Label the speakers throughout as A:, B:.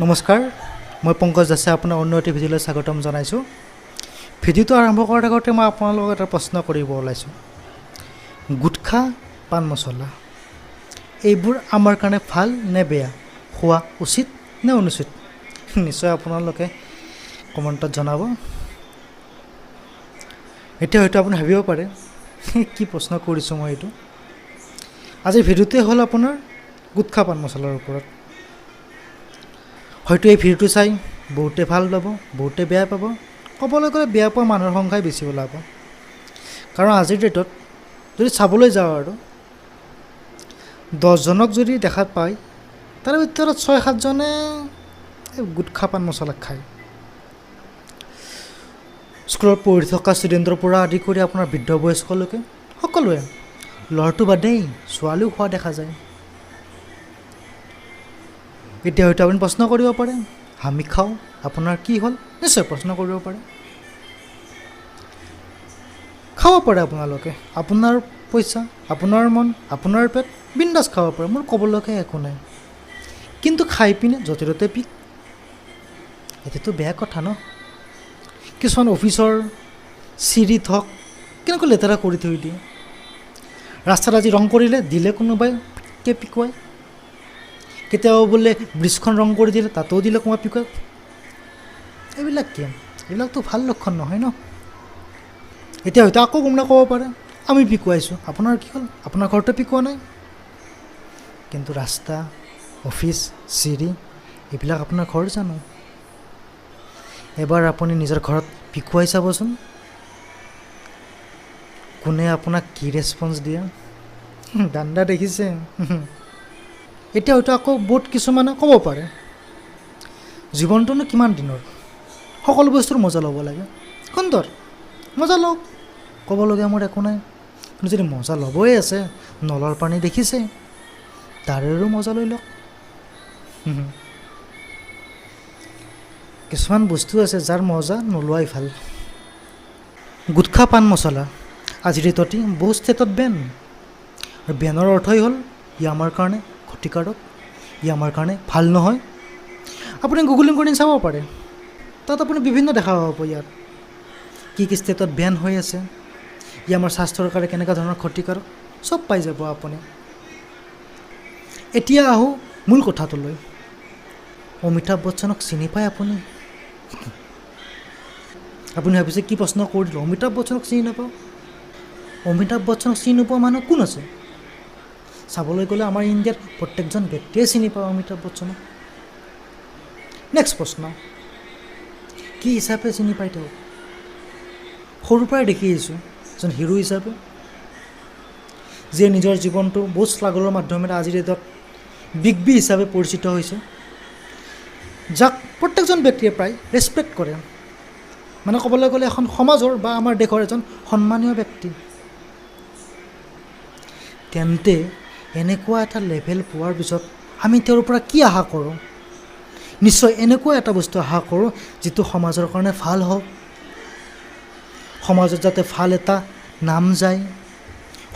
A: নমস্কাৰ, মই পংকজ দাসে আপোনাৰ অন্য এটি ভিডিঅ'লৈ স্বাগতম জনাইছোঁ। ভিডিঅ'টো আৰম্ভ কৰাৰ আগতে মই আপোনালোকক এটা প্ৰশ্ন কৰিব ওলাইছোঁ। গুটখা, পাণ মছলা এইবোৰ আমাৰ কাৰণে ভাল নে বেয়া, খোৱা উচিত নে অনুচিত? নিশ্চয় আপোনালোকে কমেণ্টত জনাব। এতিয়া হয়তো আপুনি ভাবিব পাৰে কি প্ৰশ্ন কৰিছোঁ মই এইটো। আজিৰ ভিডিঅ'টোৱে হ'ল আপোনাৰ গুটখা, পাণ মছলাৰ ওপৰত। হয়তো এই ভিডিঅ'টো চাই বহুতে ভাল পাব, বহুতে বেয়া পাব। ক'বলৈ গ'লে বেয়া পোৱা মানুহৰ সংখ্যাই বেছি ওলাব, কাৰণ আজিৰ ডেটত যদি চাবলৈ যাওঁ আৰু 10জনক যদি দেখাত পায়, তাৰে ভিতৰত 6-7জনে গুটখা, পাণ মছলা খায়। স্কুলত পঢ়ি থকা ষ্টুডেণ্টৰ পৰা আদি কৰি আপোনাৰ বৃদ্ধ বয়স্কলৈকে সকলোৱে, ল'ৰাটো বাদেই ছোৱালীও খোৱা দেখা যায়। এতিয়া হয়তো আপুনি প্ৰশ্ন কৰিব পাৰে, আমি খাওঁ, আপোনাৰ কি হ'ল? নিশ্চয় প্ৰশ্ন কৰিব পাৰে। খাব পাৰে আপোনালোকে, আপোনাৰ পইচা, আপোনাৰ মন, আপোনাৰ পেট, বিন্দাছ খাব পাৰে, মোৰ ক'বলৈকে একো নাই। কিন্তু খাই পিনে য'তে ত'তে পিক, এইটোতো বেয়া কথা ন। কিছুমান অফিচৰ চিৰিত হওক কেনেকৈ লেতেৰা কৰি থৈ দিয়ে। ৰাস্তাত আজি ৰং কৰিলে দিলে কোনোবাই পিকুৱাই, কেতিয়াবা বোলে ব্ৰিজখন ৰং কৰি দিলে তাতেও দিলে কোনোবা পিকুৱাই। এইবিলাক কি? এইবিলাকতো ভাল লক্ষণ নহয় ন। এতিয়া হয়তো আকৌ কোনোবাই ক'ব পাৰে, আমি পিকুৱাইছোঁ, আপোনাৰ কি হ'ল? আপোনাৰ ঘৰতে পিকোৱা নাই। কিন্তু ৰাস্তা, অফিচ, চিৰি এইবিলাক আপোনাৰ ঘৰ জানো? এবাৰ আপুনি নিজৰ ঘৰত পিকুৱাই চাবচোন, কোনে আপোনাক কি ৰেচপঞ্চ দিয়ে। দাণ্ডা দেখিছে? এতিয়া হয়তো আকৌ বহুত কিছুমানে ক'ব পাৰে, জীৱনটোনো কিমান দিনৰ, সকলো বস্তুৰ মজা ল'ব লাগে। সুন্দৰ, মজা লওক, ক'বলগীয়া মোৰ একো নাই। কিন্তু যদি মজা ল'বই আছে, নলৰ পানী দেখিছে, তাৰেও মজা লৈ লওক। কিছুমান বস্তু আছে যাৰ মজা নোলোৱাই ভাল। গুটখা, পাণ মছলা আজিৰ ডেটত বহুত ষ্টেটত বেন, আৰু বেনৰ অৰ্থই হ'ল ই আমাৰ কাৰণে ক্ষতিকাৰক, ই আমাৰ কাৰণে ভাল নহয়। আপুনি গুগলিং কৰি চাব পাৰে, তাত আপুনি বিভিন্ন দেখা পাব ইয়াত কি কি ষ্টেটত বেন হৈ আছে, ই আমাৰ স্বাস্থ্যৰ কাৰণে কেনেকুৱা ধৰণৰ ক্ষতিকাৰক, চব পাই যাব আপুনি। এতিয়া আহোঁ মূল কথাটোলৈ। অমিতাভ বচ্চনক চিনি পায় আপুনি? আপুনি ভাবিছে কি প্ৰশ্ন কৰি দিলোঁ, অমিতাভ বচ্চনক চিনি নাপাওঁ? অমিতাভ বচ্চনক চিনি নোপোৱা মানুহ কোন আছে? চাবলৈ গ'লে আমাৰ ইণ্ডিয়াত প্ৰত্যেকজন ব্যক্তিয়ে চিনি পাওঁ অমিতাভ বচ্চনক। নেক্সট প্ৰশ্ন, কি হিচাপে চিনি পাই তেওঁক? সৰুৰ পৰাই দেখি আহিছোঁ এজন হিৰো হিচাপে, যিয়ে নিজৰ জীৱনটো বহুত ষ্ট্ৰাগলৰ মাধ্যমেৰে আজিৰ ডেটত বিগ বি হিচাপে পৰিচিত হৈছে, যাক প্ৰত্যেকজন ব্যক্তিয়ে প্ৰায় ৰেচপেক্ট কৰে। মানে ক'বলৈ গ'লে এখন সমাজৰ বা আমাৰ দেশৰ এজন সন্মানীয় ব্যক্তি। তেন্তে এনেকুৱা এটা লেভেল পোৱাৰ পিছত আমি তেওঁৰ পৰা কি আশা কৰোঁ? নিশ্চয় এনেকুৱা এটা বস্তু আশা কৰোঁ যিটো সমাজৰ কাৰণে ভাল হওক, সমাজত যাতে ভাল এটা নাম যায়,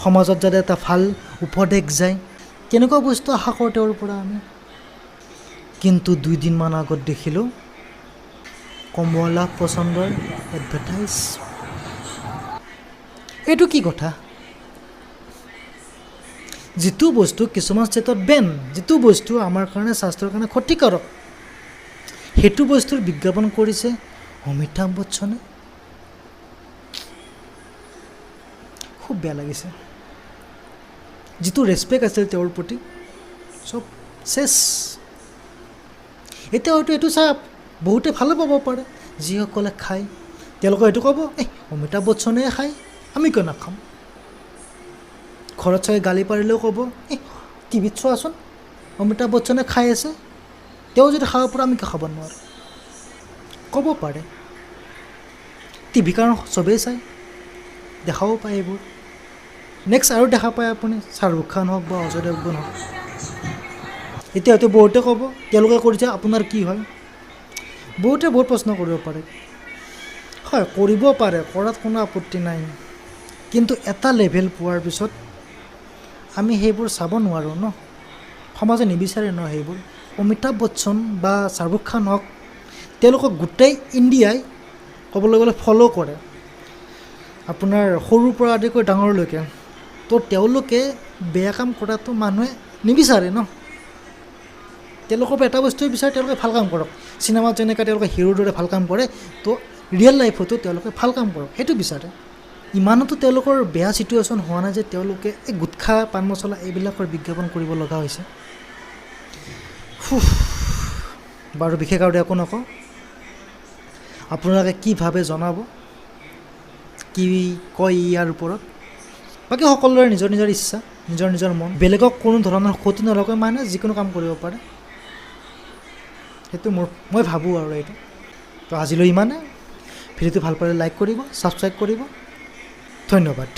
A: সমাজত যাতে এটা ভাল উপদেশ যায়, কেনেকুৱা বস্তু আশা কৰোঁ তেওঁৰ পৰা আমি। কিন্তু 2 দিনমান আগত দেখিলোঁ কমলা পচন্দৰ এডভাৰটাইজ। এইটো কি কথা? যিটো বস্তু কিছুমান ষ্টেটত বেন, যিটো বস্তু আমাৰ কাৰণে স্বাস্থ্যৰ কাৰণে ক্ষতিকাৰক, সেইটো বস্তুৰ বিজ্ঞাপন কৰিছে অমিতাভ বচ্চনে। খুব বেয়া লাগিছে। যিটো ৰেচপেক্ট আছিল তেওঁৰ প্ৰতি, চব চেছ। এতিয়া হয়তো এইটো চাই বহুতে ভালো পাব পাৰে, যিসকলে খায় তেওঁলোকে এইটো ক'ব, অমিতাভ বচ্চনে খায়, আমি কিয় নাখাম? ঘৰত চাই গালি পাৰিলেও ক'ব, টিভিত চোৱাচোন অমিতাভ বচ্চনে খাই আছে, তেওঁ যদি খাব পাৰে আমি কিয় খাব নোৱাৰোঁ? ক'ব পাৰে। টিভি কাৰণ চবেই চায়, দেখাব পায় এইবোৰ। নেক্সট আৰু দেখা পায় আপুনি শ্বাহৰুখ খান হওক বা অজয় দেৱগন হওক। এতিয়া হয়তো বহুতে ক'ব তেওঁলোকে কৰিছে, আপোনাৰ কি হয়? বহুতে বহুত প্ৰশ্ন কৰিব পাৰে। হয়, কৰিব পাৰে, কৰাত কোনো আপত্তি নাই। কিন্তু এটা লেভেল পোৱাৰ পিছত আমি সেইবোৰ চাব নোৱাৰোঁ ন, সমাজে নিবিচাৰে ন সেইবোৰ। অমিতাভ বচ্চন বা শ্বাহৰুখ খান হওক, তেওঁলোকক গোটেই ইণ্ডিয়াই ক'বলৈ গ'লে ফ'ল' কৰে, আপোনাৰ সৰুৰ পৰা আদি কৰি ডাঙৰলৈকে। তো তেওঁলোকে বেয়া কাম কৰাটো মানুহে নিবিচাৰে ন। তেওঁলোকৰ পৰা এটা বস্তুৱে বিচাৰে, তেওঁলোকে ভাল কাম কৰক। চিনেমাত যেনেকৈ তেওঁলোকে হিৰোৰ দৰে ভাল কাম কৰে, তো ৰিয়েল লাইফতো তেওঁলোকে ভাল কাম কৰক, সেইটো বিচাৰে। ইমানতো তেওঁলোকৰ বেয়া ছিটুৱেশ্যন হোৱা নাই যে তেওঁলোকে এই গুটখা, পাণ মছলা এইবিলাকৰ বিজ্ঞাপন কৰিব লগা হৈছে। বাৰু বিশেষ আৰু একো নকওঁ, আপোনালোকে কি ভাবে জনাব, কি কয় ইয়াৰ ওপৰত। বাকী সকলোৰে নিজৰ নিজৰ ইচ্ছা, নিজৰ নিজৰ মন, বেলেগক কোনো ধৰণৰ ক্ষতি নলগাকৈ মানুহে যিকোনো কাম কৰিব পাৰে, সেইটো মই ভাবোঁ আৰু এইটো। তো আজিলৈ ইমানে। ভিডিঅ'টো ভাল পালে লাইক কৰিব, ছাবস্ক্ৰাইব কৰিব। ধন্যবাদ।